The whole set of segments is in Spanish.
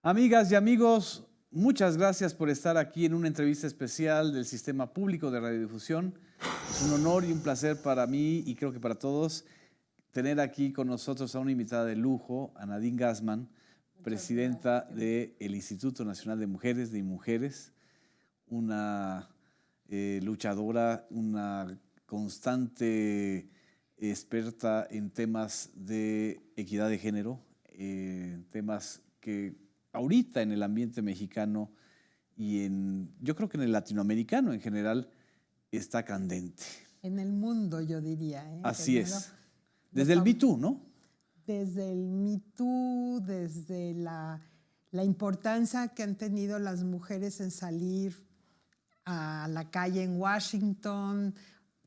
Amigas y amigos, muchas gracias por estar aquí en una entrevista especial del Sistema Público de Radiodifusión. Es un honor y un placer para mí y creo que para todos tener aquí con nosotros a una invitada de lujo, a Nadine Gassmann, presidenta del Instituto Nacional de Mujeres, de Mujeres, una luchadora, una constante experta en temas de equidad de género, temas que ahorita en el ambiente mexicano y yo creo que en el latinoamericano en general está candente. En el mundo, yo diría. Así es. Desde el Me Too, ¿no? Desde el Me Too, desde la importancia que han tenido las mujeres en salir a la calle en Washington,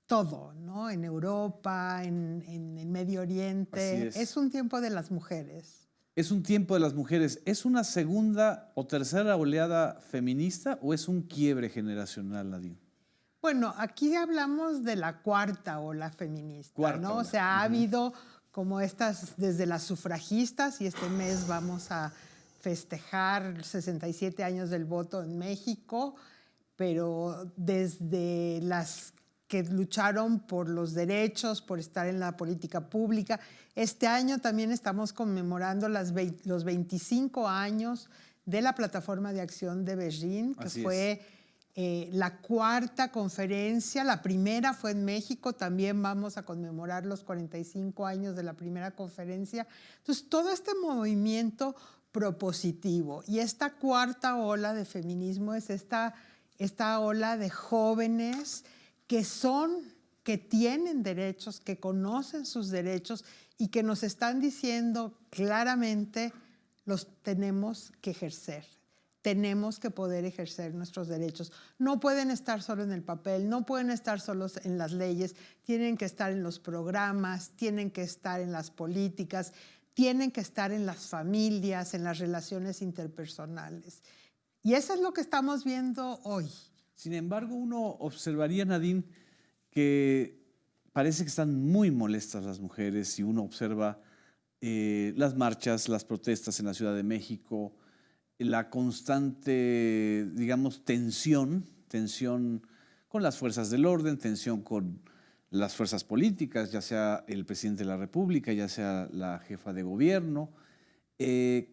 todo, ¿no? En Europa, en el Medio Oriente. Es un tiempo de las mujeres. Es un tiempo de las mujeres. ¿Es una segunda o tercera oleada feminista o es un quiebre generacional, Nadine? Bueno, aquí hablamos de la cuarta ola feminista, ¿no? O sea, ha habido como estas, desde las sufragistas, y este mes vamos a festejar 67 años del voto en México, pero desde las que lucharon por los derechos, por estar en la política pública. Este año también estamos conmemorando los 25 años de la Plataforma de Acción de Berlín, que fue la cuarta conferencia. La primera fue en México, también vamos a conmemorar los 45 años de la primera conferencia. Entonces, todo este movimiento propositivo y esta cuarta ola de feminismo es esta ola de jóvenes que tienen derechos, que conocen sus derechos y que nos están diciendo claramente los tenemos que ejercer. Tenemos que poder ejercer nuestros derechos. No pueden estar solo en el papel, no pueden estar solos en las leyes, tienen que estar en los programas, tienen que estar en las políticas, tienen que estar en las familias, en las relaciones interpersonales. Y eso es lo que estamos viendo hoy. Sin embargo, uno observaría, Nadine, que parece que están muy molestas las mujeres si uno observa las marchas, las protestas en la Ciudad de México, la constante, digamos, tensión con las fuerzas del orden, tensión con las fuerzas políticas, ya sea el presidente de la República, ya sea la jefa de gobierno. ¿Qué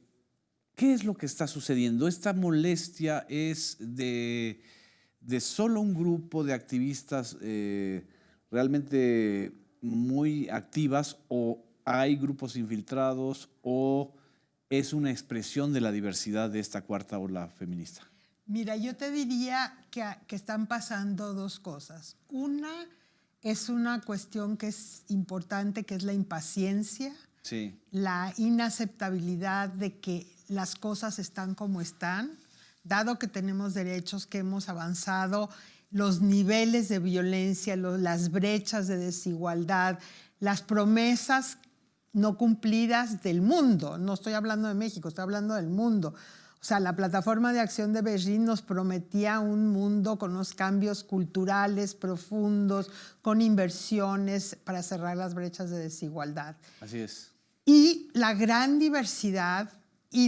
es lo que está sucediendo? ¿Esta molestia es de solo un grupo de activistas realmente muy activas o hay grupos infiltrados o es una expresión de la diversidad de esta cuarta ola feminista? Mira, yo te diría que están pasando dos cosas. Una es una cuestión que es importante, que es la impaciencia, la inaceptabilidad de que las cosas están como están, dado que tenemos derechos, que hemos avanzado, los niveles de violencia, las brechas de desigualdad, las promesas no cumplidas del mundo. No estoy hablando de México, estoy hablando del mundo. O sea, la Plataforma de Acción de Berlín nos prometía un mundo con unos cambios culturales profundos, con inversiones para cerrar las brechas de desigualdad. Así es. Y la gran diversidad y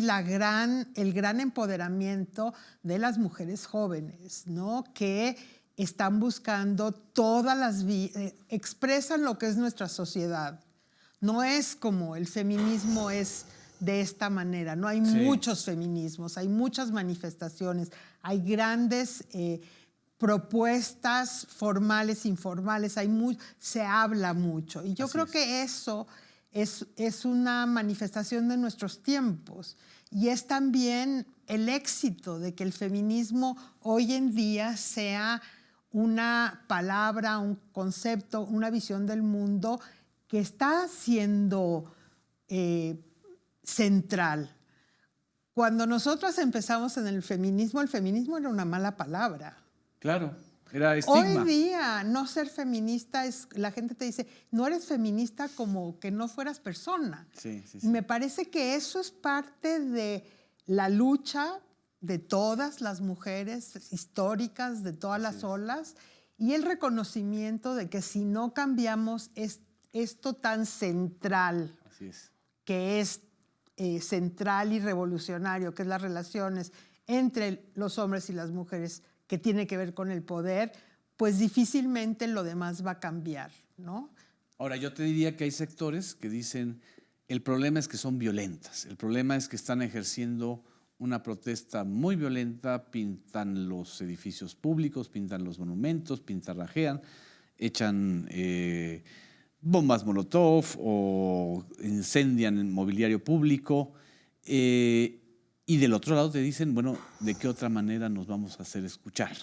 el gran empoderamiento de las mujeres jóvenes, ¿no? Que están buscando todas las vías, expresan lo que es nuestra sociedad. No es como el feminismo es de esta manera, no hay muchos feminismos, hay muchas manifestaciones, hay grandes propuestas formales, informales, se habla mucho. Y yo creo que eso es una manifestación de nuestros tiempos y es también el éxito de que el feminismo hoy en día sea una palabra, un concepto, una visión del mundo que está siendo central. Cuando nosotros empezamos en el feminismo era una mala palabra. Claro. Era estigma. Hoy día, no ser feminista la gente te dice, no eres feminista como que no fueras persona. Y me parece que eso es parte de la lucha de todas las mujeres históricas, de todas las olas, y el reconocimiento de que si no cambiamos esto tan central, que es central y revolucionario, que es las relaciones entre los hombres y las mujeres, que tiene que ver con el poder, pues difícilmente lo demás va a cambiar, ¿no? Ahora, yo te diría que hay sectores que dicen, el problema es que son violentas, el problema es que están ejerciendo una protesta muy violenta, pintan los edificios públicos, pintan los monumentos, pintarrajean, echan bombas molotov o incendian el mobiliario público. Y del otro lado te dicen, bueno, ¿de qué otra manera nos vamos a hacer escuchar?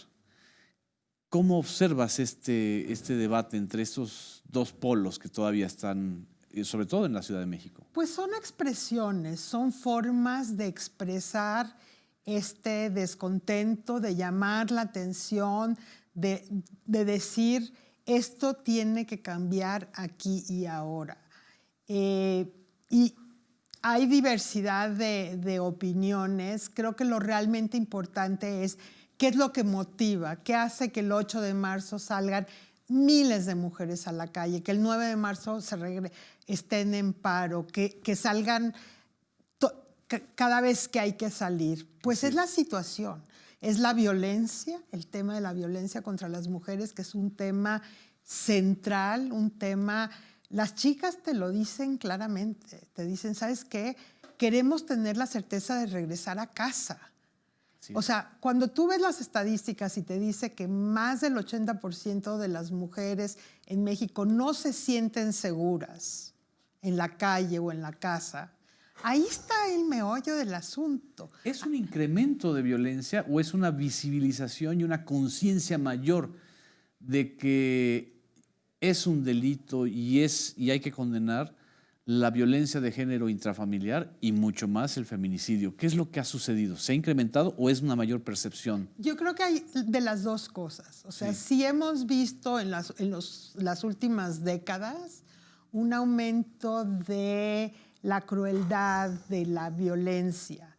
¿Cómo observas este debate entre estos dos polos que todavía están, sobre todo en la Ciudad de México? Pues son expresiones, son formas de expresar este descontento, de llamar la atención, de decir, esto tiene que cambiar aquí y ahora. Y hay diversidad de opiniones. Creo que lo realmente importante es qué es lo que motiva, qué hace que el 8 de marzo salgan miles de mujeres a la calle, que el 9 de marzo estén en paro, que salgan cada vez que hay que salir. Pues es la situación, es la violencia, el tema de la violencia contra las mujeres, que es un tema central, un tema... Las chicas te lo dicen claramente, te dicen, ¿sabes qué? Queremos tener la certeza de regresar a casa. O sea, cuando tú ves las estadísticas y te dice que más del 80% de las mujeres en México no se sienten seguras en la calle o en la casa, ahí está el meollo del asunto. ¿Es un incremento de violencia o es una visibilización y una conciencia mayor de que es un delito y hay que condenar la violencia de género intrafamiliar y mucho más el feminicidio? ¿Qué es lo que ha sucedido? ¿Se ha incrementado o es una mayor percepción? Yo creo que hay de las dos cosas. O sea, sí hemos visto en las últimas décadas un aumento de la crueldad, de la violencia.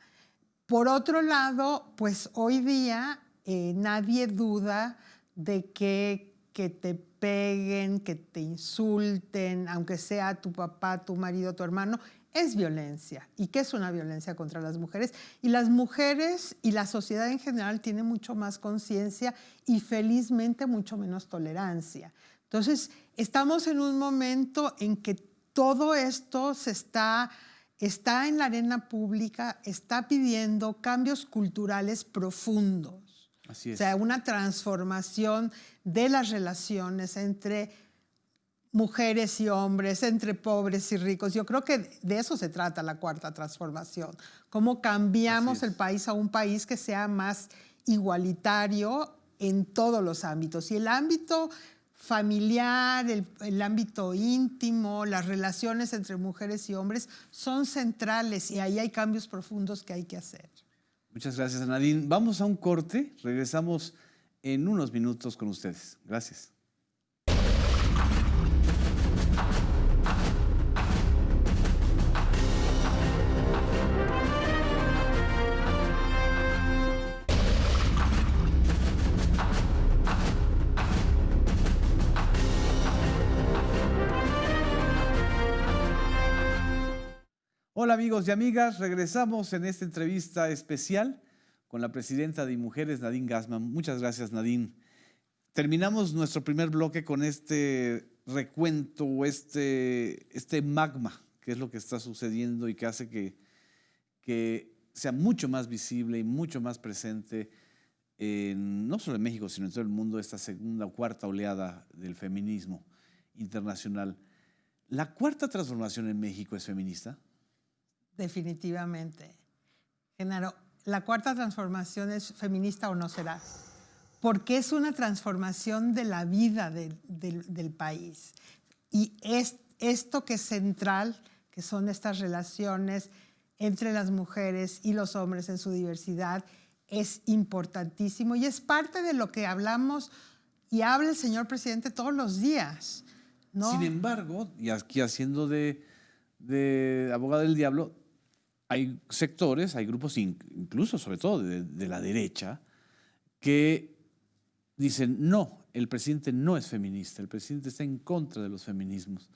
Por otro lado, pues hoy día nadie duda de que te peguen, que te insulten, aunque sea tu papá, tu marido, tu hermano, es violencia. ¿Y qué es una violencia contra las mujeres? Y las mujeres y la sociedad en general tienen mucho más conciencia y felizmente mucho menos tolerancia. Entonces, estamos en un momento en que todo esto está en la arena pública, está pidiendo cambios culturales profundos. Así es. O sea, una transformación de las relaciones entre mujeres y hombres, entre pobres y ricos. Yo creo que de eso se trata la cuarta transformación. Cómo cambiamos el país a un país que sea más igualitario en todos los ámbitos. Y el ámbito familiar, el ámbito íntimo, las relaciones entre mujeres y hombres son centrales y ahí hay cambios profundos que hay que hacer. Muchas gracias, Nadine. Vamos a un corte. Regresamos en unos minutos con ustedes. Gracias. Hola amigos y amigas, regresamos en esta entrevista especial con la presidenta de Mujeres, Nadine Gassmann. Muchas gracias, Nadine. Terminamos nuestro primer bloque con este recuento o este magma, que es lo que está sucediendo y que hace que sea mucho más visible y mucho más presente, no solo en México, sino en todo el mundo, esta segunda o cuarta oleada del feminismo internacional. ¿La cuarta transformación en México es feminista? Definitivamente. Genaro, la cuarta transformación es feminista o no será, porque es una transformación de la vida del país. Y esto que es central, que son estas relaciones entre las mujeres y los hombres en su diversidad, es importantísimo y es parte de lo que hablamos y habla el señor presidente todos los días, ¿no? Sin embargo, y aquí haciendo de abogado del diablo, hay sectores, hay grupos, incluso sobre todo de la derecha, que dicen, no, el presidente no es feminista, el presidente está en contra de los feminismos.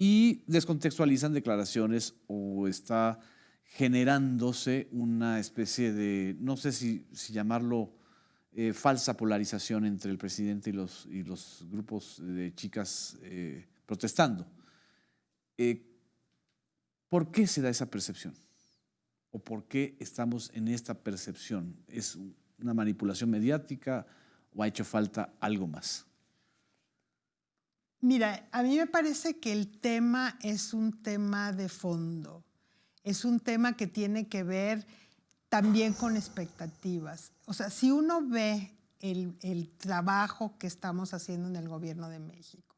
y descontextualizan declaraciones o está generándose una especie de, no sé si llamarlo falsa polarización entre el presidente y los grupos de chicas protestando. ¿Por qué se da esa percepción? ¿O por qué estamos en esta percepción? ¿Es una manipulación mediática o ha hecho falta algo más? Mira, a mí me parece que el tema es un tema de fondo. Es un tema que tiene que ver también con expectativas. O sea, si uno ve el trabajo que estamos haciendo en el gobierno de México,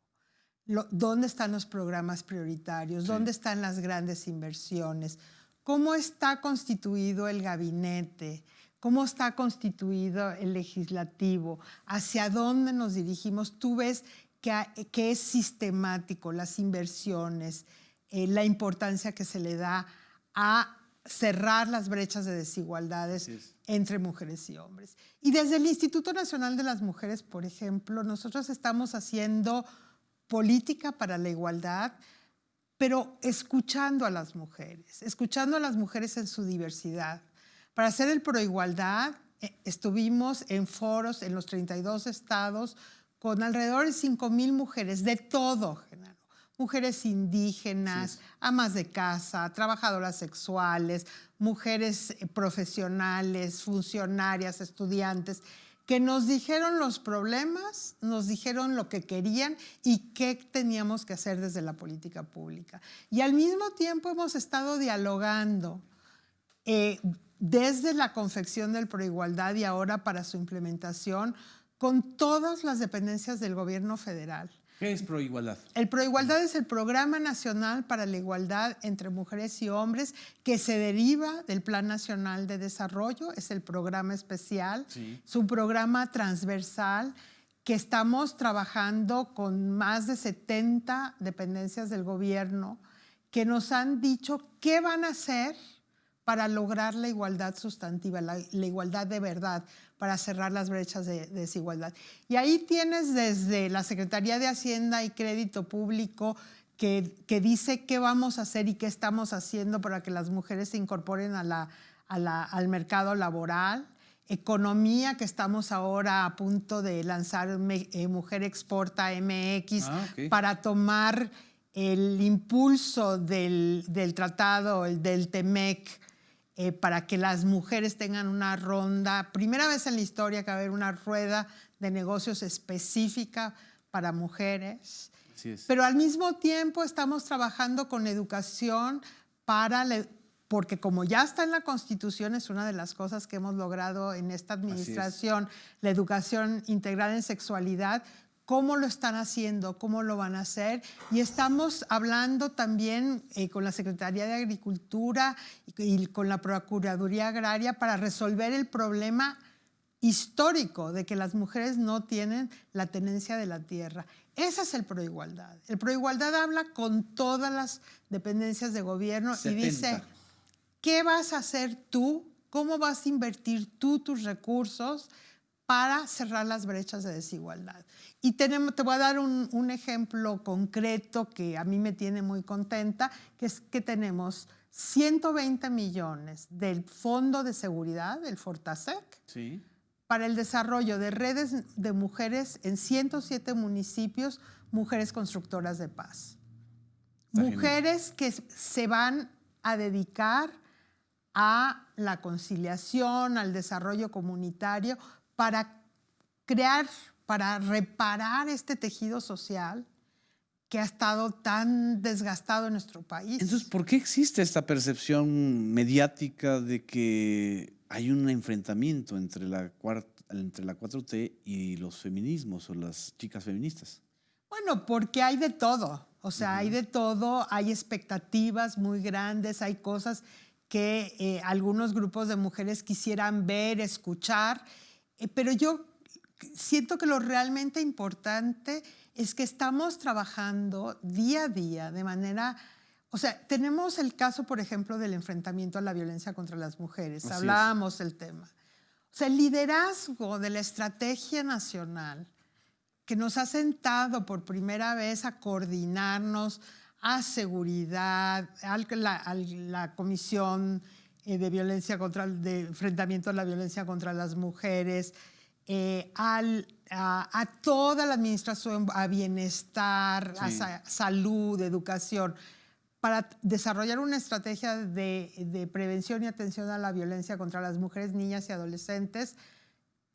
dónde están los programas prioritarios, dónde están las grandes inversiones, cómo está constituido el gabinete, cómo está constituido el legislativo, hacia dónde nos dirigimos, tú ves que es sistemático, las inversiones, la importancia que se le da a cerrar las brechas de desigualdades entre mujeres y hombres. Y desde el Instituto Nacional de las Mujeres, por ejemplo, nosotros estamos haciendo política para la igualdad, pero escuchando a las mujeres en su diversidad. Para hacer el Proigualdad, estuvimos en foros en los 32 estados con alrededor de 5,000 mujeres de todo género. Mujeres indígenas, amas de casa, trabajadoras sexuales, mujeres profesionales, funcionarias, estudiantes, que nos dijeron los problemas, nos dijeron lo que querían y qué teníamos que hacer desde la política pública. Y al mismo tiempo hemos estado dialogando desde la confección del Proigualdad y ahora para su implementación con todas las dependencias del gobierno federal. ¿Qué es Proigualdad? El Proigualdad es el Programa Nacional para la Igualdad entre Mujeres y Hombres que se deriva del Plan Nacional de Desarrollo, es el programa especial, es un programa transversal que estamos trabajando con más de 70 dependencias del gobierno que nos han dicho qué van a hacer para lograr la igualdad sustantiva, la igualdad de verdad, para cerrar las brechas de desigualdad. Y ahí tienes desde la Secretaría de Hacienda y Crédito Público que dice qué vamos a hacer y qué estamos haciendo para que las mujeres se incorporen al mercado laboral. Economía, que estamos ahora a punto de lanzar Mujer Exporta MX para tomar el impulso del tratado, del TEMEC, para que las mujeres tengan una ronda, primera vez en la historia que va a haber una rueda de negocios específica para mujeres. Así es. Pero al mismo tiempo estamos trabajando con educación porque como ya está en la Constitución, es una de las cosas que hemos logrado en esta administración, la educación integral en sexualidad. ¿Cómo lo están haciendo? ¿Cómo lo van a hacer? Y estamos hablando también con la Secretaría de Agricultura y con la Procuraduría Agraria para resolver el problema histórico de que las mujeres no tienen la tenencia de la tierra. Ese es el Proigualdad. El Proigualdad habla con todas las dependencias de gobierno 70. Y dice, ¿qué vas a hacer tú? ¿Cómo vas a invertir tú tus recursos para cerrar las brechas de desigualdad? Y te voy a dar un ejemplo concreto que a mí me tiene muy contenta, que es que tenemos 120 millones del Fondo de Seguridad, del Fortasec, para el desarrollo de redes de mujeres en 107 municipios, mujeres constructoras de paz. Mujeres que se van a dedicar a la conciliación, al desarrollo comunitario, para reparar este tejido social que ha estado tan desgastado en nuestro país. Entonces, ¿por qué existe esta percepción mediática de que hay un enfrentamiento entre la 4T y los feminismos o las chicas feministas? Bueno, porque hay de todo. O sea, hay de todo, hay expectativas muy grandes, hay cosas que algunos grupos de mujeres quisieran ver, escuchar, pero yo siento que lo realmente importante es que estamos trabajando día a día de manera... O sea, tenemos el caso, por ejemplo, del enfrentamiento a la violencia contra las mujeres. Hablábamos del tema. O sea, el liderazgo de la estrategia nacional que nos ha sentado por primera vez a coordinarnos, a seguridad, a la Comisión de Violencia de Enfrentamiento a la Violencia contra las Mujeres, a toda la administración, a bienestar, sí, a salud, educación, para desarrollar una estrategia de prevención y atención a la violencia contra las mujeres, niñas y adolescentes,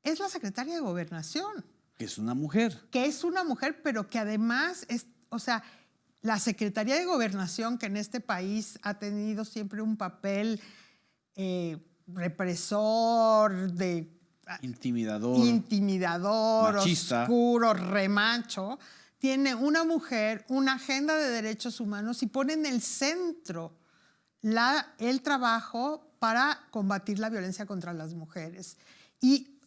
es la secretaria de Gobernación. Que es una mujer. Que es una mujer, pero que además es, o sea, la Secretaría de Gobernación, que en este país ha tenido siempre un papel represor, intimidador, machista, oscuro, remacho, tiene una mujer, una agenda de derechos humanos y pone en el centro el trabajo para combatir la violencia contra las mujeres. Y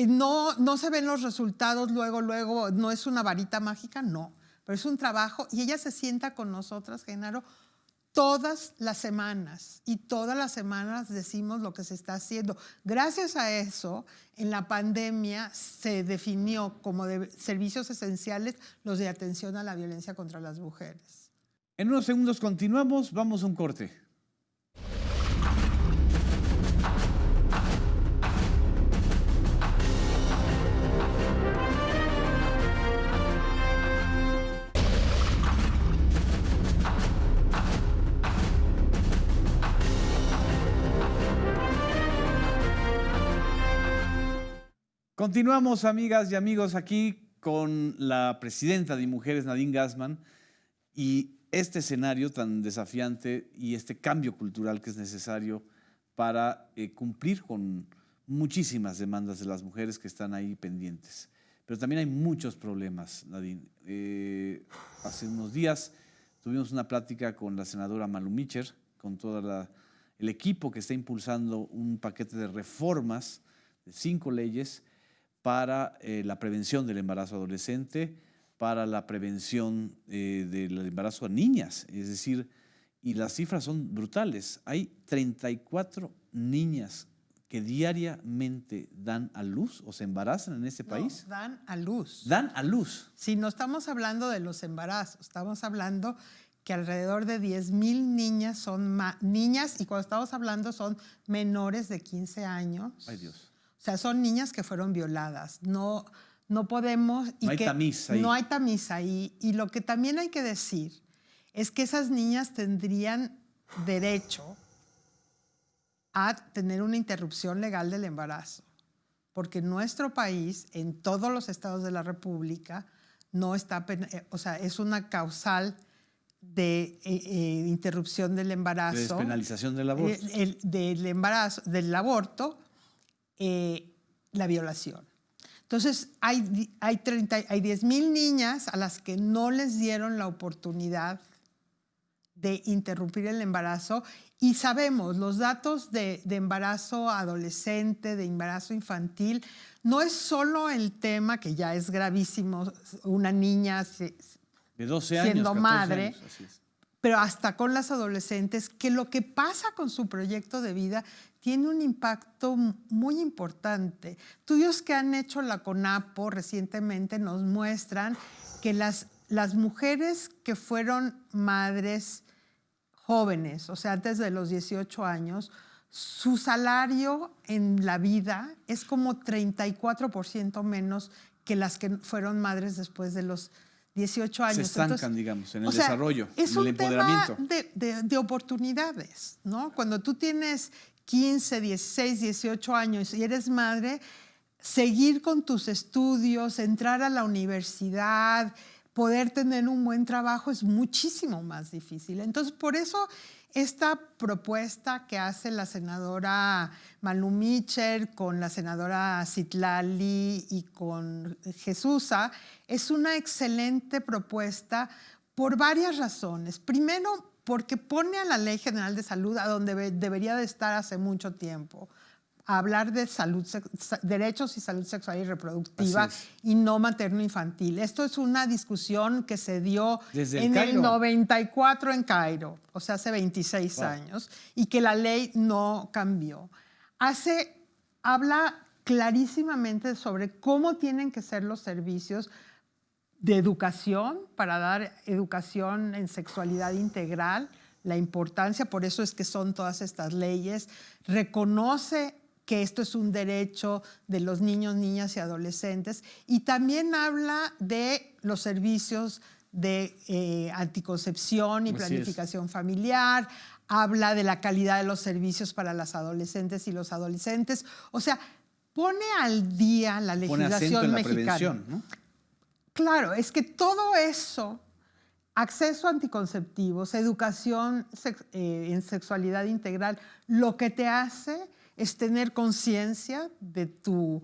no se ven los resultados luego, no es una varita mágica, no, pero es un trabajo y ella se sienta con nosotras, Genaro, todas las semanas y todas las semanas decimos lo que se está haciendo. Gracias a eso, en la pandemia se definió como de servicios esenciales los de atención a la violencia contra las mujeres. En unos segundos continuamos, vamos a un corte. Continuamos, amigas y amigos, aquí con la presidenta de Mujeres, Nadine Gassmann, y este escenario tan desafiante y este cambio cultural que es necesario para cumplir con muchísimas demandas de las mujeres que están ahí pendientes. Pero también hay muchos problemas, Nadine. Hace unos días tuvimos una plática con la senadora Malu Micher, con todo el equipo que está impulsando un paquete de reformas de 5 leyes para la prevención del embarazo adolescente, para la prevención del embarazo a niñas. Es decir, y las cifras son brutales. Hay 34 niñas que diariamente dan a luz o se embarazan en este país. No, dan a luz. Dan a luz. Sí, no estamos hablando de los embarazos, estamos hablando que alrededor de 10,000 niñas son niñas, y cuando estamos hablando son menores de 15 años. Ay, Dios. O sea, son niñas que fueron violadas. No podemos... No hay tamiz ahí. No hay tamiz ahí. Y lo que también hay que decir es que esas niñas tendrían derecho a tener una interrupción legal del embarazo. Porque en nuestro país, en todos los estados de la República, no está, o sea, es una causal de interrupción del embarazo. De despenalización del aborto. Del embarazo, del aborto, la violación. Entonces, hay 10,000 niñas a las que no les dieron la oportunidad de interrumpir el embarazo, y sabemos, los datos de embarazo adolescente, de embarazo infantil, no es solo el tema, que ya es gravísimo, una niña de 12 años, siendo madre, años, así es. Pero hasta con las adolescentes, que lo que pasa con su proyecto de vida tiene un impacto muy importante. Estudios que han hecho la CONAPO recientemente nos muestran que las mujeres que fueron madres jóvenes, o sea, antes de los 18 años, su salario en la vida es como 34% menos que las que fueron madres después de los 18 años. Se estancan, entonces, digamos, en el desarrollo, en el empoderamiento. Es un tema de oportunidades, ¿no? Cuando tú tienes 15, 16, 18 años y eres madre, seguir con tus estudios, entrar a la universidad, poder tener un buen trabajo es muchísimo más difícil. Entonces, por eso esta propuesta que hace la senadora Malu Micher con la senadora Citlali y con Jesusa es una excelente propuesta por varias razones. Primero, porque pone a la Ley General de Salud a donde debería de estar hace mucho tiempo, a hablar de salud, derechos y salud sexual y reproductiva y no materno-infantil. Esto es una discusión que se dio en el 94 en Cairo, o sea, hace 26 años, y que la ley no cambió. Habla clarísimamente sobre cómo tienen que ser los servicios de educación, para dar educación en sexualidad integral, la importancia, por eso es que son todas estas leyes, reconoce que esto es un derecho de los niños, niñas y adolescentes, y también habla de los servicios de anticoncepción y planificación familiar, habla de la calidad de los servicios para las adolescentes y los adolescentes, o sea, pone al día la legislación mexicana. Prevención, ¿no? Claro, es que todo eso, acceso a anticonceptivos, educación en sexualidad integral, lo que te hace es tener conciencia de tu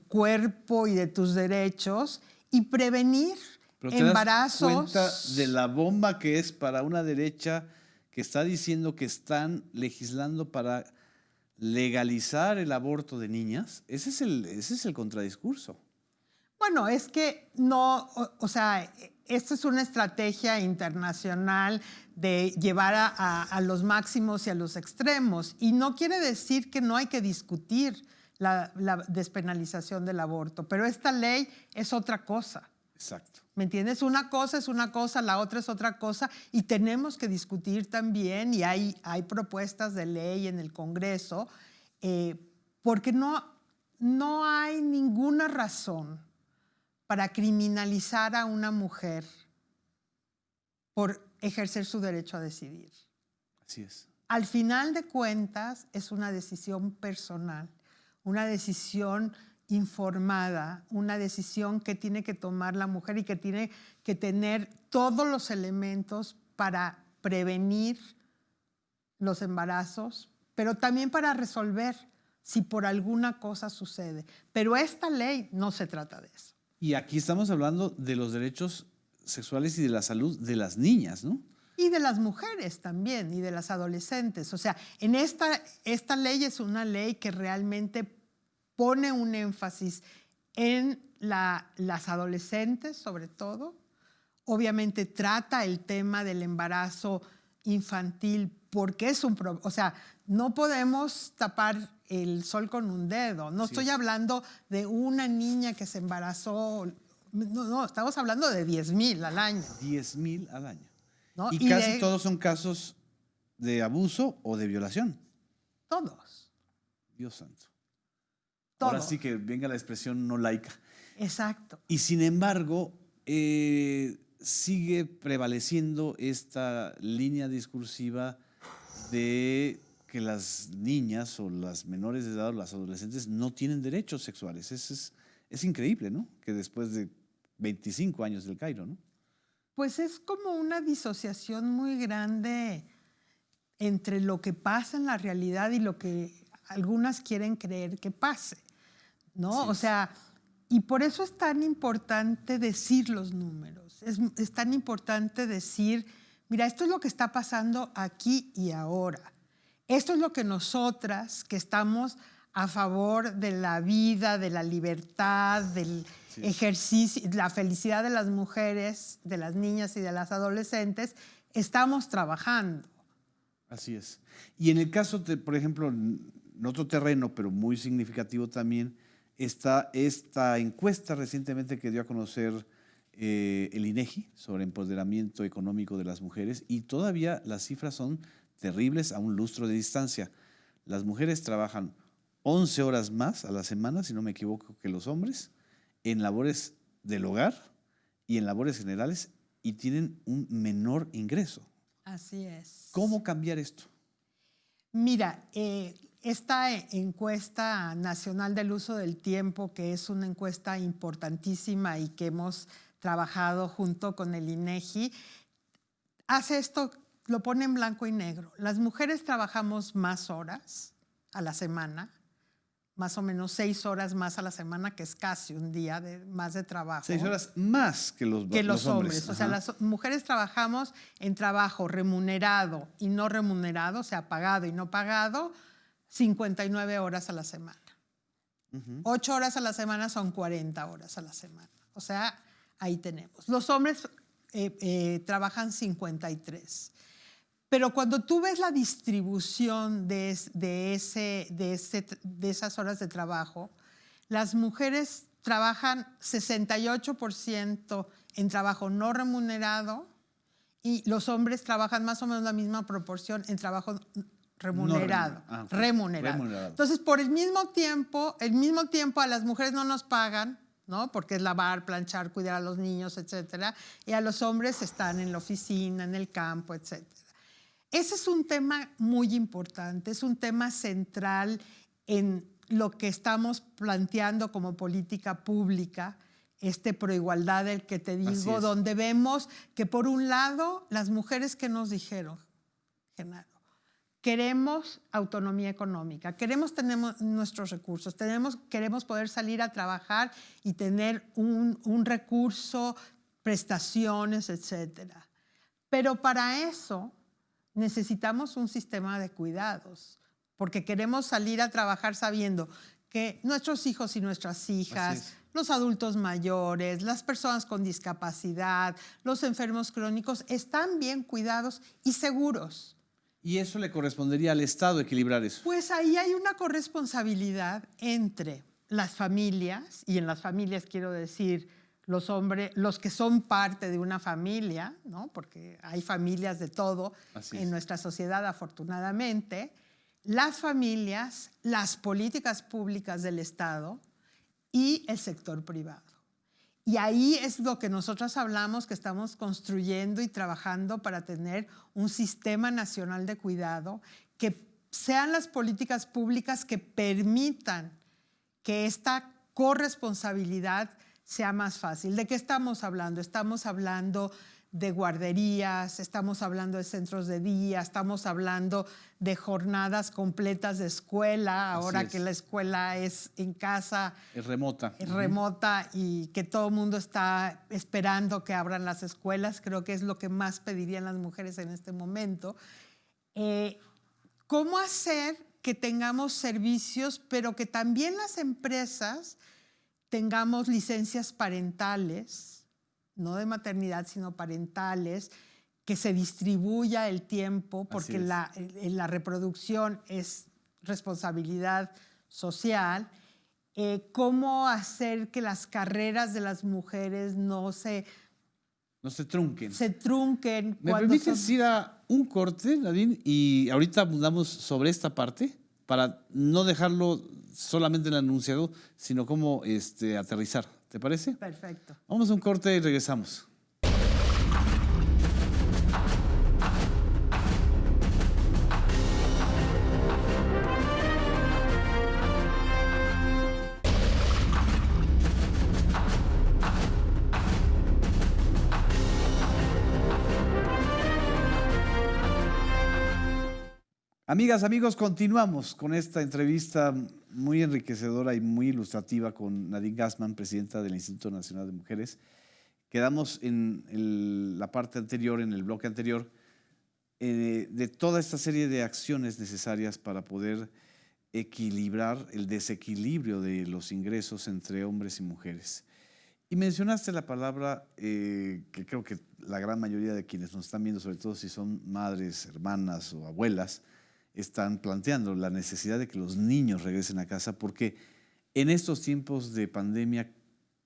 cuerpo y de tus derechos y prevenir embarazos. ¿Pero te das cuenta de la bomba que es para una derecha que está diciendo que están legislando para legalizar el aborto de niñas? Ese es el contradiscurso. Bueno, es que no, o sea, esta es una estrategia internacional de llevar a los máximos y a los extremos. Y no quiere decir que no hay que discutir la despenalización del aborto, pero esta ley es otra cosa. Exacto. ¿Me entiendes? Una cosa es una cosa, la otra es otra cosa, y tenemos que discutir también, y hay propuestas de ley en el Congreso, porque no hay ninguna razón para criminalizar a una mujer por ejercer su derecho a decidir. Así es. Al final de cuentas, es una decisión personal, una decisión informada, una decisión que tiene que tomar la mujer y que tiene que tener todos los elementos para prevenir los embarazos, pero también para resolver si por alguna cosa sucede. Pero esta ley no se trata de eso. Y aquí estamos hablando de los derechos sexuales y de la salud de las niñas, ¿no? Y de las mujeres también, y de las adolescentes. O sea, en esta ley es una ley que realmente pone un énfasis en las adolescentes, sobre todo. Obviamente trata el tema del embarazo infantil porque es un problema. O sea, no podemos tapar el sol con un dedo. No estoy hablando de una niña que se embarazó. No, estamos hablando de 10,000 al año. 10,000 al año. ¿No? Y casi todos son casos de abuso o de violación. Todos. Dios santo. Todo. Ahora sí que venga la expresión no laica. Exacto. Y sin embargo, sigue prevaleciendo esta línea discursiva de que las niñas o las menores de edad o las adolescentes no tienen derechos sexuales. Es increíble, ¿no? Que después de 25 años del Cairo, ¿no? Pues es como una disociación muy grande entre lo que pasa en la realidad y lo que algunas quieren creer que pase, ¿no? Sí. O sea, y por eso es tan importante decir los números. Es tan importante decir, mira, esto es lo que está pasando aquí y ahora. Esto es lo que nosotras, que estamos a favor de la vida, de la libertad, del ejercicio, la felicidad de las mujeres, de las niñas y de las adolescentes, estamos trabajando. Así es. Y en el caso, por ejemplo, en otro terreno, pero muy significativo también, está esta encuesta recientemente que dio a conocer el INEGI sobre empoderamiento económico de las mujeres, y todavía las cifras son terribles a un lustro de distancia. Las mujeres trabajan 11 horas más a la semana, si no me equivoco, que los hombres, en labores del hogar y en labores generales, y tienen un menor ingreso. Así es. ¿Cómo cambiar esto? Mira, esta encuesta nacional del uso del tiempo, que es una encuesta importantísima y que hemos trabajado junto con el INEGI, hace esto, lo pone en blanco y negro. Las mujeres trabajamos más horas a la semana, más o menos 6 horas más a la semana, que es casi un día más de trabajo. 6 horas más que los hombres. O sea, las mujeres trabajamos en trabajo remunerado y no remunerado, o sea, pagado y no pagado, 59 horas a la semana. 8 horas a la semana son 40 horas a la semana. O sea, ahí tenemos. Los hombres trabajan 53. Pero cuando tú ves la distribución de esas horas de trabajo, las mujeres trabajan 68% en trabajo no remunerado y los hombres trabajan más o menos la misma proporción en trabajo remunerado. Remunerado. Entonces, por el mismo tiempo a las mujeres no nos pagan, ¿no? Porque es lavar, planchar, cuidar a los niños, etcétera, y a los hombres están en la oficina, en el campo, etcétera. Ese es un tema muy importante, es un tema central en lo que estamos planteando como política pública, proigualdad del que te digo, donde vemos que por un lado las mujeres que nos dijeron, Genaro, queremos autonomía económica, queremos tener nuestros recursos, queremos poder salir a trabajar y tener un recurso, prestaciones, etcétera. Pero para eso necesitamos un sistema de cuidados, porque queremos salir a trabajar sabiendo que nuestros hijos y nuestras hijas, los adultos mayores, las personas con discapacidad, los enfermos crónicos están bien cuidados y seguros. ¿Y eso le correspondería al Estado equilibrar eso? Pues ahí hay una corresponsabilidad entre las familias, y en las familias quiero decir los hombres, los que son parte de una familia, ¿no? Porque hay familias de todo en nuestra sociedad, afortunadamente, las familias, las políticas públicas del Estado y el sector privado. Y ahí es lo que nosotros hablamos, que estamos construyendo y trabajando para tener un sistema nacional de cuidado, que sean las políticas públicas que permitan que esta corresponsabilidad sea más fácil. ¿De qué estamos hablando? Estamos hablando de guarderías, estamos hablando de centros de día, estamos hablando de jornadas completas de escuela, ahora que la escuela es en casa. Es remota. Es remota y que todo el mundo está esperando que abran las escuelas. Creo que es lo que más pedirían las mujeres en este momento. ¿Cómo hacer que tengamos servicios, pero que también las empresas tengamos licencias parentales, no de maternidad, sino parentales, que se distribuya el tiempo, porque la reproducción es responsabilidad social? ¿Cómo hacer que las carreras de las mujeres no se trunquen? ¿Me permites ir a un corte, Nadine? Y ahorita abundamos sobre esta parte para no dejarlo solamente en el anunciado, sino cómo aterrizar. ¿Te parece? Perfecto. Vamos a un corte y regresamos. Amigas, amigos, continuamos con esta entrevista muy enriquecedora y muy ilustrativa con Nadine Gassman, presidenta del Instituto Nacional de Mujeres. Quedamos en la parte anterior, en el bloque anterior, de toda esta serie de acciones necesarias para poder equilibrar el desequilibrio de los ingresos entre hombres y mujeres. Y mencionaste la palabra que creo que la gran mayoría de quienes nos están viendo, sobre todo si son madres, hermanas o abuelas, están planteando la necesidad de que los niños regresen a casa, porque en estos tiempos de pandemia,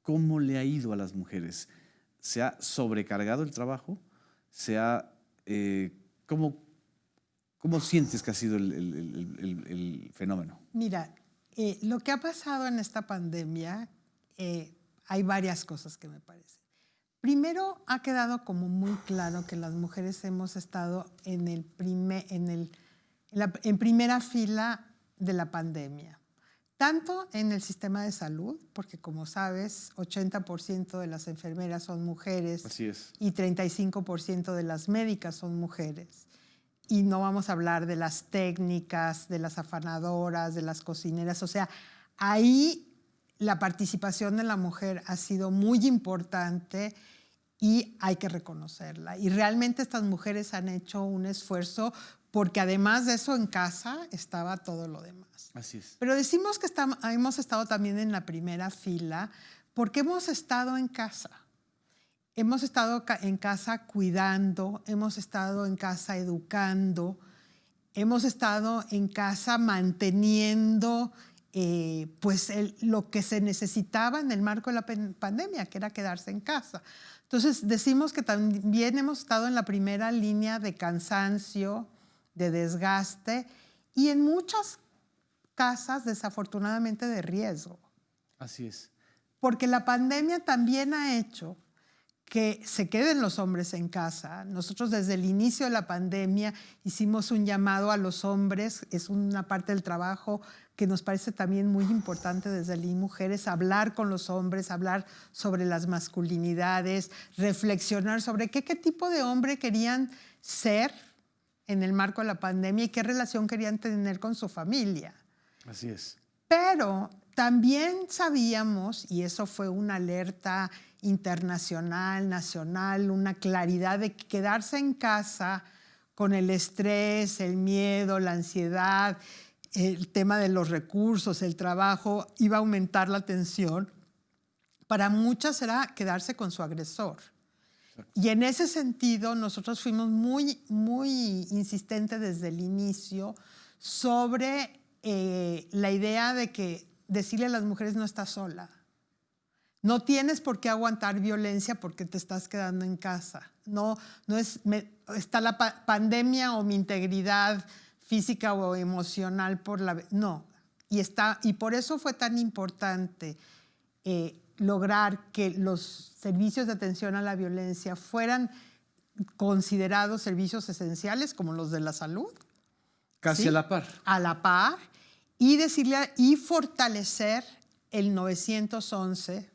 ¿cómo le ha ido a las mujeres? ¿Se ha sobrecargado el trabajo? ¿Cómo sientes que ha sido el fenómeno? Mira, lo que ha pasado en esta pandemia, hay varias cosas que me parecen. Primero, ha quedado como muy claro que las mujeres hemos estado en primera fila de la pandemia, tanto en el sistema de salud, porque como sabes, 80% de las enfermeras son mujeres. Así es. Y 35% de las médicas son mujeres. Y no vamos a hablar de las técnicas, de las afanadoras, de las cocineras. O sea, ahí la participación de la mujer ha sido muy importante y hay que reconocerla. Y realmente estas mujeres han hecho un esfuerzo, porque además de eso en casa estaba todo lo demás. Así es. Pero decimos que hemos estado también en la primera fila porque hemos estado en casa. Hemos estado en casa cuidando, hemos estado en casa educando, hemos estado en casa manteniendo pues lo que se necesitaba en el marco de la pandemia, que era quedarse en casa. Entonces decimos que también hemos estado en la primera línea de cansancio, de desgaste y en muchas casas desafortunadamente de riesgo. Así es. Porque la pandemia también ha hecho que se queden los hombres en casa. Nosotros desde el inicio de la pandemia hicimos un llamado a los hombres, es una parte del trabajo que nos parece también muy importante desde el Mujeres, hablar con los hombres, hablar sobre las masculinidades, reflexionar sobre qué tipo de hombre querían ser en el marco de la pandemia y qué relación querían tener con su familia. Así es. Pero también sabíamos, y eso fue una alerta internacional, nacional, una claridad de que quedarse en casa con el estrés, el miedo, la ansiedad, el tema de los recursos, el trabajo, iba a aumentar la tensión. Para muchas era quedarse con su agresor. Y en ese sentido, nosotros fuimos muy insistentes desde el inicio sobre la idea de que decirle a las mujeres no estás sola. No tienes por qué aguantar violencia porque te estás quedando en casa. No está la pandemia o mi integridad física o emocional no. Y por eso fue tan importante lograr que los servicios de atención a la violencia fueran considerados servicios esenciales como los de la salud. Casi ¿sí? a la par. A la par. Y fortalecer el 911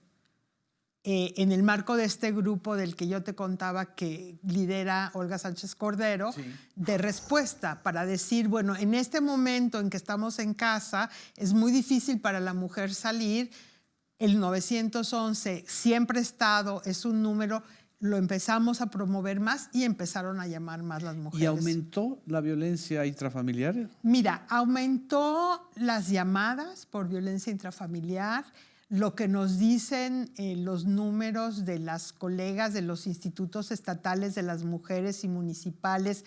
en el marco de este grupo del que yo te contaba que lidera Olga Sánchez Cordero, sí, de respuesta para decir, bueno, en este momento en que estamos en casa es muy difícil para la mujer salir. El 911 siempre ha estado, es un número, lo empezamos a promover más y empezaron a llamar más las mujeres. ¿Y aumentó la violencia intrafamiliar? Mira, aumentó las llamadas por violencia intrafamiliar. Lo que nos dicen los números de las colegas de los institutos estatales de las mujeres y municipales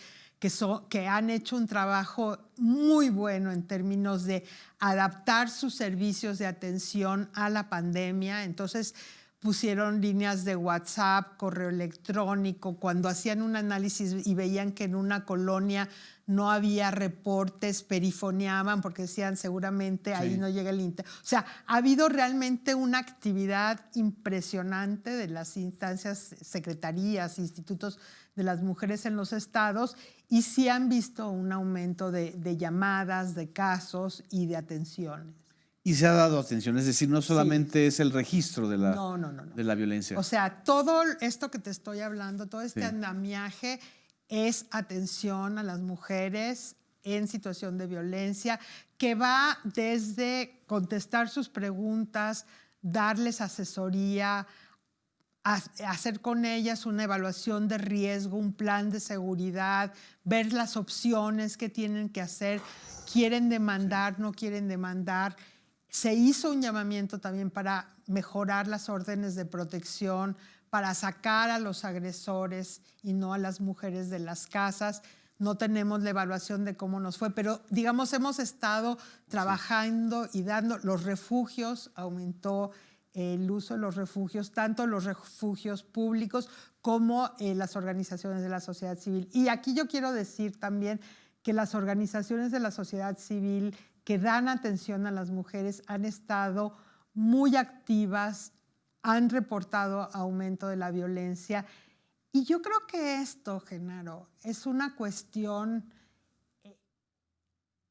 que han hecho un trabajo muy bueno en términos de adaptar sus servicios de atención a la pandemia. Entonces pusieron líneas de WhatsApp, correo electrónico. Cuando hacían un análisis y veían que en una colonia no había reportes, perifoneaban porque decían seguramente ahí no llega el internet. O sea, ha habido realmente una actividad impresionante de las instancias, secretarías, institutos de las mujeres en los estados y sí han visto un aumento de llamadas, de casos y de atenciones. Y se ha dado atención, es decir, no solamente es el registro de la, de la violencia. O sea, todo esto que te estoy hablando, todo este andamiaje es atención a las mujeres en situación de violencia, que va desde contestar sus preguntas, darles asesoría, hacer con ellas una evaluación de riesgo, un plan de seguridad, ver las opciones que tienen que hacer, quieren demandar, no quieren demandar. Se hizo un llamamiento también para mejorar las órdenes de protección, para sacar a los agresores y no a las mujeres de las casas. No tenemos la evaluación de cómo nos fue, pero digamos hemos estado trabajando y dando los refugios, aumentó el uso de los refugios, tanto los refugios públicos como las organizaciones de la sociedad civil. Y aquí yo quiero decir también que las organizaciones de la sociedad civil que dan atención a las mujeres han estado muy activas, han reportado aumento de la violencia. Y yo creo que esto, Genaro, es una cuestión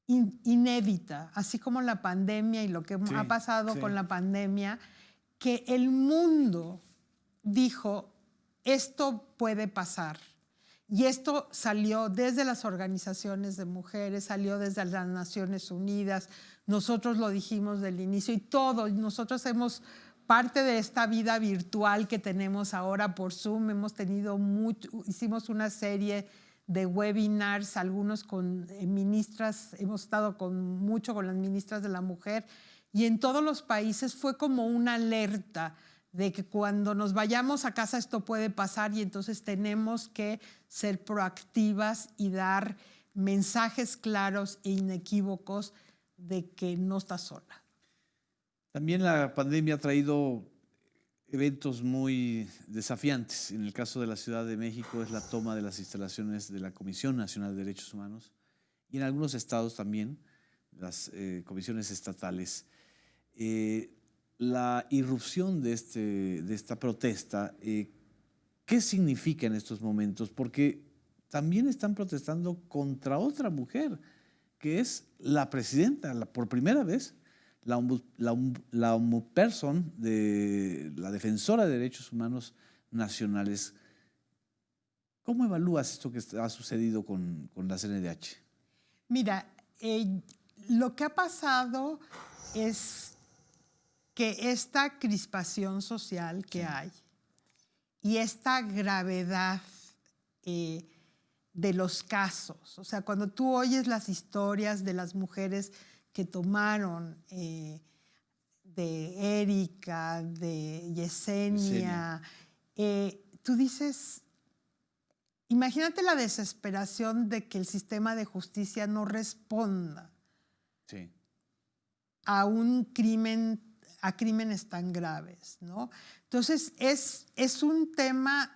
inédita, así como la pandemia y lo que ha pasado con la pandemia, que el mundo dijo, esto puede pasar. Y esto salió desde las organizaciones de mujeres, salió desde las Naciones Unidas, nosotros lo dijimos del inicio y todos, nosotros hemos parte de esta vida virtual que tenemos ahora por Zoom, hicimos una serie de webinars, algunos con ministras, hemos estado mucho con las ministras de la mujer y en todos los países fue como una alerta de que cuando nos vayamos a casa esto puede pasar y entonces tenemos que ser proactivas y dar mensajes claros e inequívocos de que no estás sola. También la pandemia ha traído eventos muy desafiantes. En el caso de la Ciudad de México es la toma de las instalaciones de la Comisión Nacional de Derechos Humanos y en algunos estados también las comisiones estatales. La irrupción de esta protesta, ¿qué significa en estos momentos? Porque también están protestando contra otra mujer, que es la presidenta, por primera vez, la ombudsperson, la defensora de derechos humanos nacionales. ¿Cómo evalúas esto que ha sucedido con la CNDH? Mira, lo que ha pasado es que esta crispación social que hay y esta gravedad de los casos, o sea, cuando tú oyes las historias de las mujeres que tomaron, de Erika, de Yesenia, tú dices, imagínate la desesperación de que el sistema de justicia no responda a crímenes tan graves, ¿no? Entonces, es un tema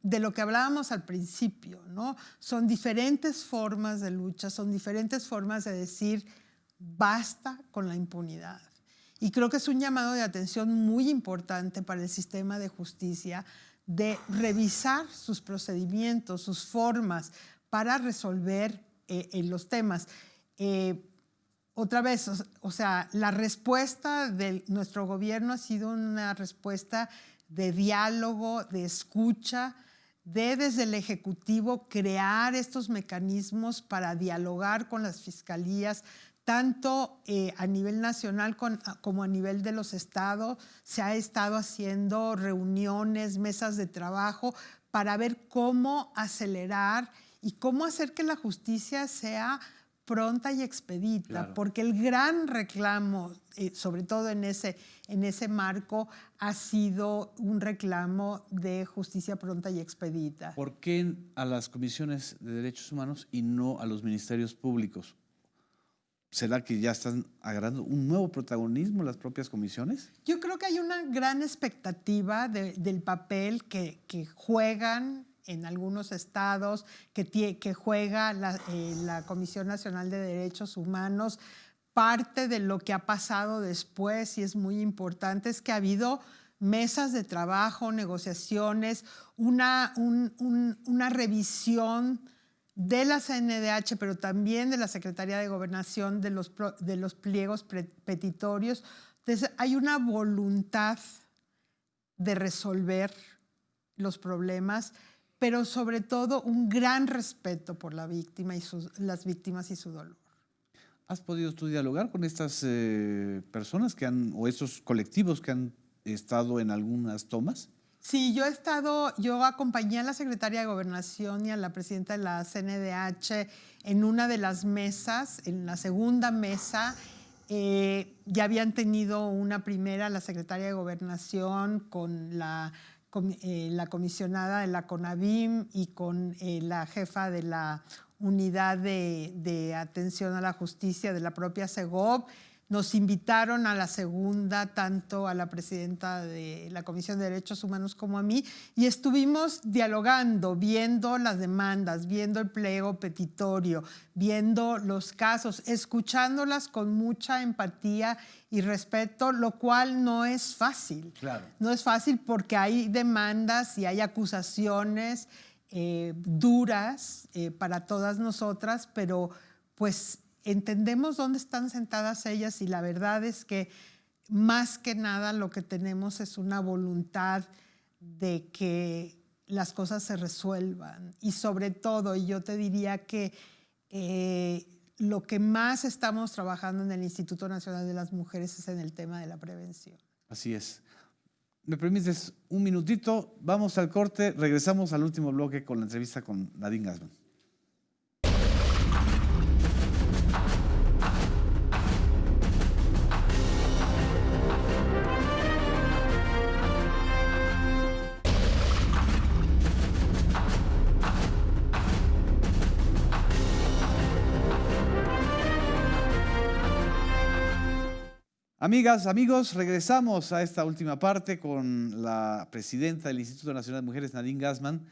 de lo que hablábamos al principio, ¿no? Son diferentes formas de lucha, son diferentes formas de decir basta con la impunidad. Y creo que es un llamado de atención muy importante para el sistema de justicia de revisar sus procedimientos, sus formas para resolver los temas. Otra vez, o sea, la respuesta de nuestro gobierno ha sido una respuesta de diálogo, de escucha, desde el Ejecutivo crear estos mecanismos para dialogar con las fiscalías, tanto a nivel nacional como a nivel de los estados. Se ha estado haciendo reuniones, mesas de trabajo para ver cómo acelerar y cómo hacer que la justicia sea pronta y expedita, claro. Porque el gran reclamo, sobre todo en ese marco, ha sido un reclamo de justicia pronta y expedita. ¿Por qué a las comisiones de derechos humanos y no a los ministerios públicos? ¿Será que ya están agarrando un nuevo protagonismo las propias comisiones? Yo creo que hay una gran expectativa del papel que juegan en algunos estados, que juega la Comisión Nacional de Derechos Humanos. Parte de lo que ha pasado después, y es muy importante, es que ha habido mesas de trabajo, negociaciones, una revisión de la CNDH, pero también de la Secretaría de Gobernación, de los pliegos petitorios. Entonces, hay una voluntad de resolver los problemas, pero sobre todo un gran respeto por la víctima y las víctimas y su dolor. ¿Has podido tú dialogar con estas personas o estos colectivos que han estado en algunas tomas? Sí, yo acompañé a la secretaria de Gobernación y a la presidenta de la CNDH en una de las mesas, en la segunda mesa. Ya habían tenido una primera, la secretaria de Gobernación con la comisionada de la CONAVIM y con la jefa de la Unidad de Atención a la Justicia de la propia Segov. Nos invitaron a la segunda, tanto a la presidenta de la Comisión de Derechos Humanos como a mí, y estuvimos dialogando, viendo las demandas, viendo el pliego petitorio, viendo los casos, escuchándolas con mucha empatía y respeto, lo cual no es fácil. Claro. No es fácil porque hay demandas y hay acusaciones duras para todas nosotras, pero pues entendemos dónde están sentadas ellas y la verdad es que más que nada lo que tenemos es una voluntad de que las cosas se resuelvan y sobre todo, y yo te diría que lo que más estamos trabajando en el Instituto Nacional de las Mujeres es en el tema de la prevención. Así es. ¿Me permites un minutito? Vamos al corte, regresamos al último bloque con la entrevista con Nadine Gassmann. Amigas, amigos, regresamos a esta última parte con la presidenta del Instituto Nacional de Mujeres, Nadine Gassmann.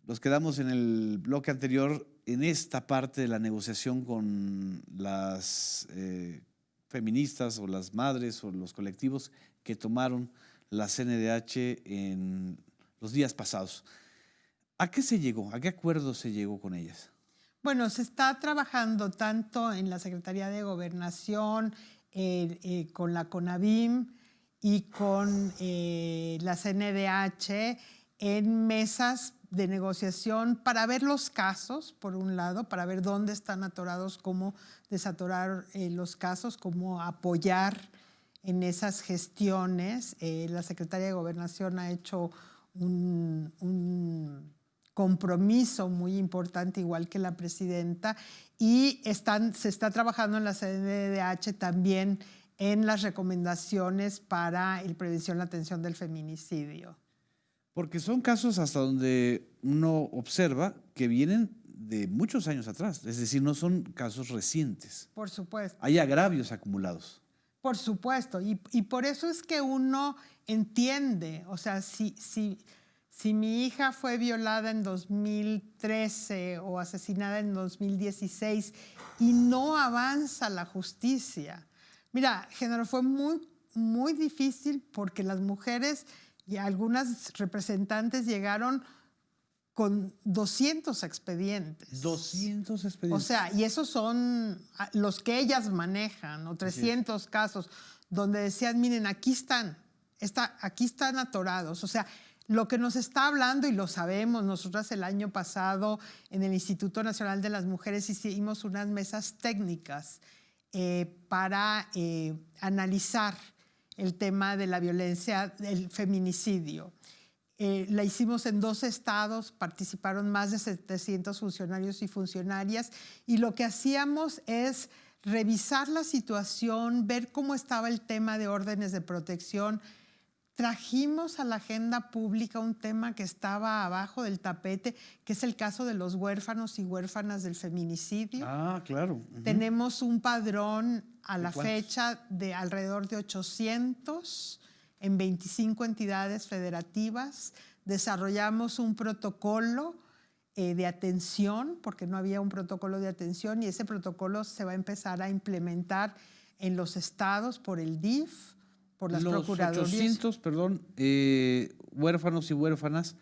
Nos quedamos en el bloque anterior en esta parte de la negociación con las feministas o las madres o los colectivos que tomaron la CNDH en los días pasados. ¿A qué se llegó? ¿A qué acuerdo se llegó con ellas? Bueno, se está trabajando tanto en la Secretaría de Gobernación, con la CONAVIM y con la CNDH en mesas de negociación para ver los casos, por un lado, para ver dónde están atorados, cómo desatorar los casos, cómo apoyar en esas gestiones. La Secretaría de Gobernación ha hecho un compromiso muy importante, igual que la presidenta, y se está trabajando en la CNDH también en las recomendaciones para la prevención y la atención del feminicidio. Porque son casos hasta donde uno observa que vienen de muchos años atrás, es decir, no son casos recientes. Por supuesto. Hay agravios acumulados. Por supuesto, y por eso es que uno entiende, o sea, si mi hija fue violada en 2013 o asesinada en 2016 y no avanza la justicia. Mira, Genaro, fue muy, muy difícil porque las mujeres y algunas representantes llegaron con 200 expedientes. 200 expedientes. O sea, y esos son los que ellas manejan, o 300 casos, donde decían, miren, aquí están atorados. O sea, lo que nos está hablando, y lo sabemos, nosotras el año pasado en el Instituto Nacional de las Mujeres hicimos unas mesas técnicas para analizar el tema de la violencia, del feminicidio. La hicimos en 2 estados, participaron más de 700 funcionarios y funcionarias, y lo que hacíamos es revisar la situación, ver cómo estaba el tema de órdenes de protección. Trajimos a la agenda pública un tema que estaba abajo del tapete, que es el caso de los huérfanos y huérfanas del feminicidio. Ah, claro. Tenemos un padrón a la fecha de alrededor de 800 en 25 entidades federativas. Desarrollamos un protocolo de atención, porque no había un protocolo de atención, y ese protocolo se va a empezar a implementar en los estados por el DIF, por las procuradurías. 800, huérfanos y huérfanas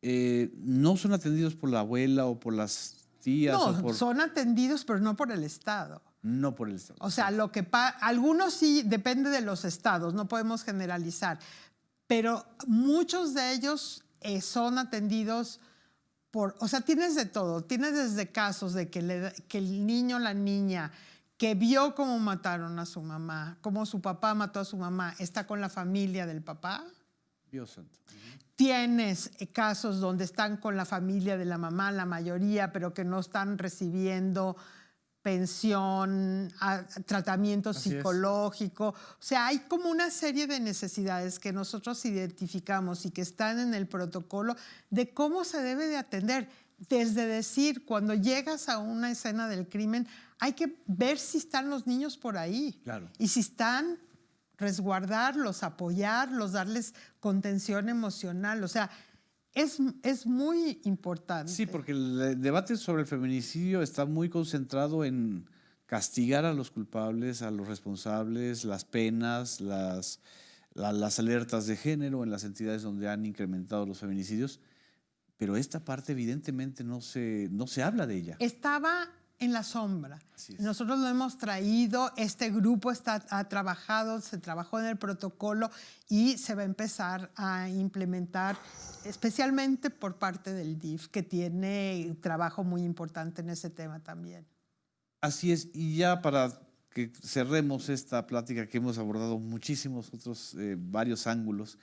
no son atendidos por la abuela o por las tías. No, son atendidos, pero no por el Estado. No por el Estado. O sea, algunos sí, depende de los estados, no podemos generalizar, pero muchos de ellos son atendidos o sea, tienes de todo. Tienes desde casos de que el niño o la niña que vio cómo mataron a su mamá, cómo su papá mató a su mamá, está con la familia del papá. Dios santo. Tienes casos donde están con la familia de la mamá, la mayoría, pero que no están recibiendo pensión, tratamiento psicológico. O sea, hay como una serie de necesidades que nosotros identificamos y que están en el protocolo de cómo se debe de atender. Desde decir, cuando llegas a una escena del crimen, hay que ver si están los niños por ahí. Claro. Y si están, resguardarlos, apoyarlos, darles contención emocional. O sea, es muy importante. Sí, porque el debate sobre el feminicidio está muy concentrado en castigar a los culpables, a los responsables, las penas, las alertas de género en las entidades donde han incrementado los feminicidios. Pero esta parte evidentemente no se habla de ella. Estaba en la sombra. Nosotros lo hemos traído, este grupo ha trabajado, se trabajó en el protocolo y se va a empezar a implementar, especialmente por parte del DIF, que tiene trabajo muy importante en ese tema también. Así es, y ya para que cerremos esta plática que hemos abordado muchísimos otros, varios ángulos,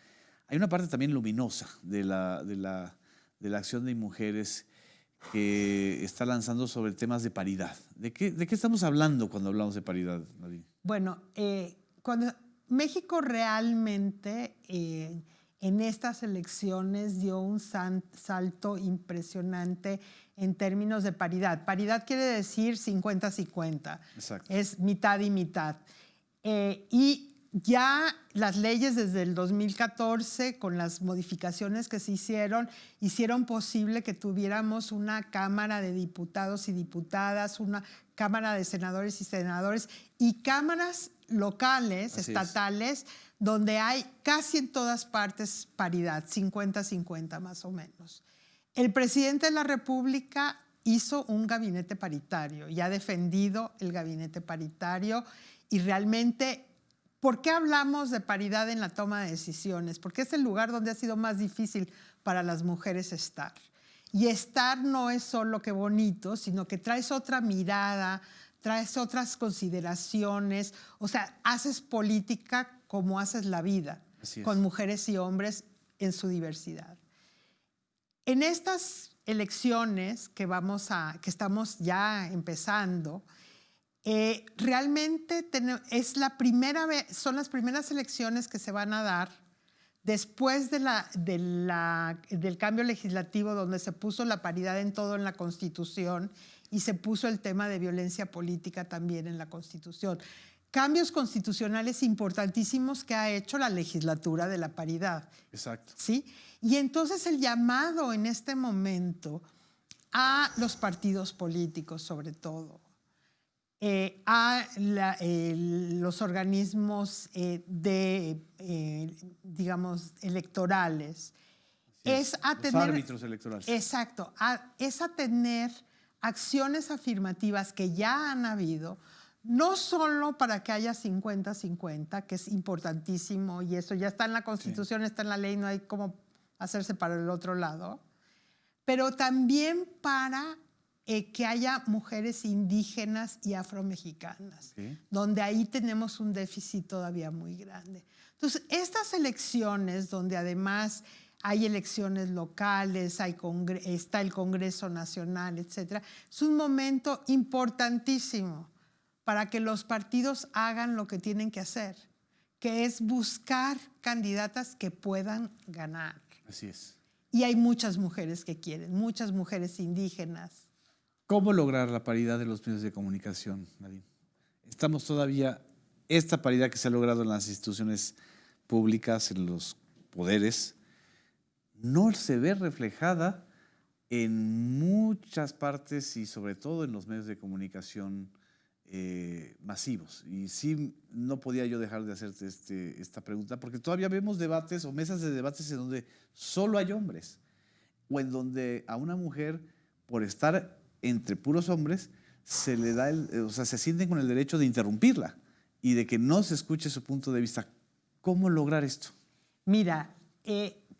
hay una parte también luminosa de la acción de mujeres que está lanzando sobre temas de paridad. ¿De qué estamos hablando cuando hablamos de paridad, Nadine? Bueno, cuando México realmente en estas elecciones dio un salto impresionante en términos de paridad. Paridad quiere decir 50-50. Exacto. Es mitad y mitad. Y ya las leyes desde el 2014, con las modificaciones que se hicieron posible que tuviéramos una Cámara de Diputados y Diputadas, una Cámara de Senadores y Senadores y cámaras locales, estatales, donde hay casi en todas partes paridad, 50-50 más o menos. El presidente de la República hizo un gabinete paritario y ha defendido el gabinete paritario y realmente... ¿Por qué hablamos de paridad en la toma de decisiones? Porque es el lugar donde ha sido más difícil para las mujeres estar. Y estar no es solo que bonito, sino que traes otra mirada, traes otras consideraciones. O sea, haces política como haces la vida, con mujeres y hombres en su diversidad. En estas elecciones que estamos ya empezando, realmente son las primeras elecciones que se van a dar después del cambio legislativo, donde se puso la paridad en todo en la Constitución y se puso el tema de violencia política también en la Constitución. Cambios constitucionales importantísimos que ha hecho la legislatura de la paridad. Exacto. ¿Sí? Y entonces el llamado en este momento a los partidos políticos, sobre todo, a los organismos digamos, electorales. Es a tener, los árbitros electorales. Exacto. Es a tener acciones afirmativas que ya han habido, no solo para que haya 50-50, que es importantísimo, y eso ya está en la Constitución, está en la ley, no hay cómo hacerse para el otro lado, pero también para... que haya mujeres indígenas y afromexicanas, donde ahí tenemos un déficit todavía muy grande. Entonces, estas elecciones, donde además hay elecciones locales, está el Congreso Nacional, etcétera, es un momento importantísimo para que los partidos hagan lo que tienen que hacer, que es buscar candidatas que puedan ganar. Así es. Y hay muchas mujeres que quieren, muchas mujeres indígenas. ¿Cómo lograr la paridad de los medios de comunicación, Nadine? Estamos todavía, esta paridad que se ha logrado en las instituciones públicas, en los poderes, no se ve reflejada en muchas partes y sobre todo en los medios de comunicación masivos. Y sí, no podía yo dejar de hacerte esta pregunta, porque todavía vemos debates o mesas de debates en donde solo hay hombres, o en donde a una mujer, por estar entre puros hombres, se le da se sienten con el derecho de interrumpirla y de que no se escuche su punto de vista. ¿Cómo lograr esto? Mira,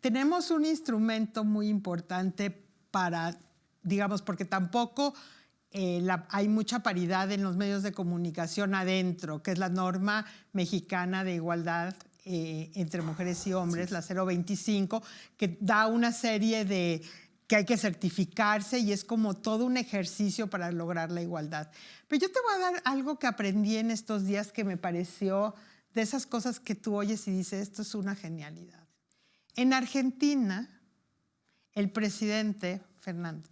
tenemos un instrumento muy importante para, digamos, porque tampoco hay mucha paridad en los medios de comunicación adentro, que es la norma mexicana de igualdad entre mujeres y hombres, la 025, que da una serie de... que hay que certificarse y es como todo un ejercicio para lograr la igualdad. Pero yo te voy a dar algo que aprendí en estos días que me pareció de esas cosas que tú oyes y dices, esto es una genialidad. En Argentina, el presidente Fernández,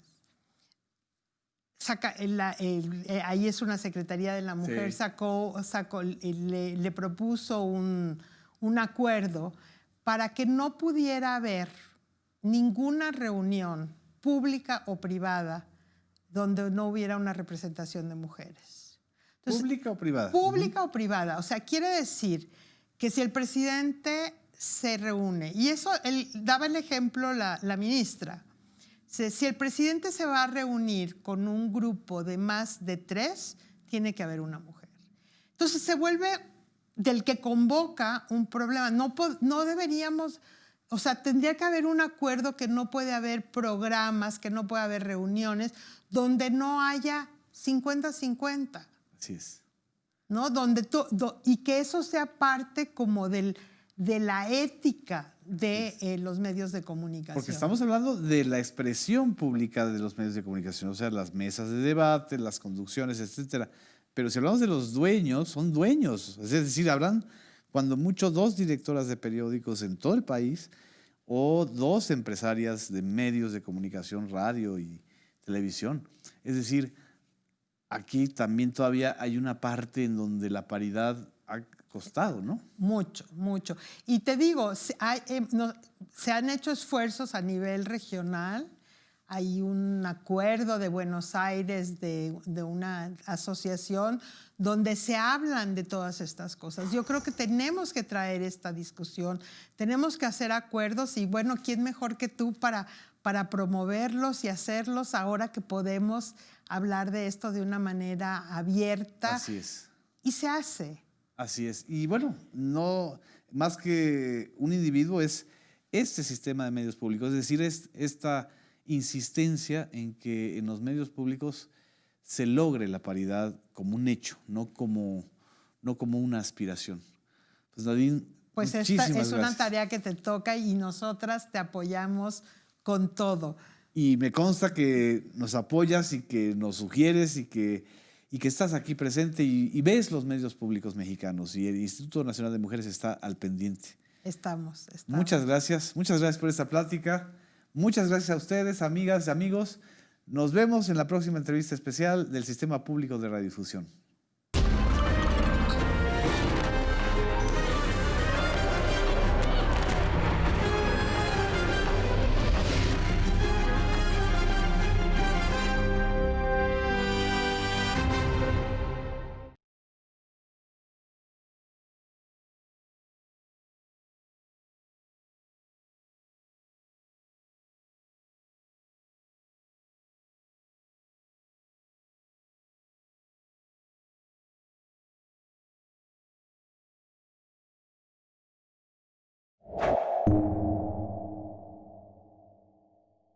ahí es una Secretaría de la Mujer, le propuso un acuerdo para que no pudiera haber ninguna reunión pública o privada donde no hubiera una representación de mujeres. Entonces, ¿pública o privada? Pública o privada. O sea, quiere decir que si el presidente se reúne, y eso daba el ejemplo la ministra, si el presidente se va a reunir con un grupo de más de 3, tiene que haber una mujer. Entonces se vuelve del que convoca un problema. No deberíamos... O sea, tendría que haber un acuerdo que no puede haber programas, que no puede haber reuniones, donde no haya 50-50. Así es. ¿No? Y que eso sea parte como de la ética de los medios de comunicación. Porque estamos hablando de la expresión pública de los medios de comunicación, o sea, las mesas de debate, las conducciones, etcétera. Pero si hablamos de los dueños, son dueños. Es decir, habrán... cuando mucho 2 directoras de periódicos en todo el país o 2 empresarias de medios de comunicación, radio y televisión. Es decir, aquí también todavía hay una parte en donde la paridad ha costado, ¿no? Mucho, mucho. Y te digo, se han hecho esfuerzos a nivel regional. Hay un acuerdo de Buenos Aires de una asociación donde se hablan de todas estas cosas. Yo creo que tenemos que traer esta discusión, tenemos que hacer acuerdos y bueno, ¿quién mejor que tú para promoverlos y hacerlos ahora que podemos hablar de esto de una manera abierta? Así es. Y se hace. Así es. Y bueno, no más que un individuo es este sistema de medios públicos, es decir, esta insistencia en que en los medios públicos se logre la paridad como un hecho, no como una aspiración. Pues Nadine, pues esta es una tarea que te toca y nosotras te apoyamos con todo. Y me consta que nos apoyas y que nos sugieres y que estás aquí presente y ves los medios públicos mexicanos y el Instituto Nacional de Mujeres está al pendiente. Estamos. Muchas gracias por esta plática. Muchas gracias a ustedes, amigas y amigos. Nos vemos en la próxima entrevista especial del Sistema Público de Radiodifusión.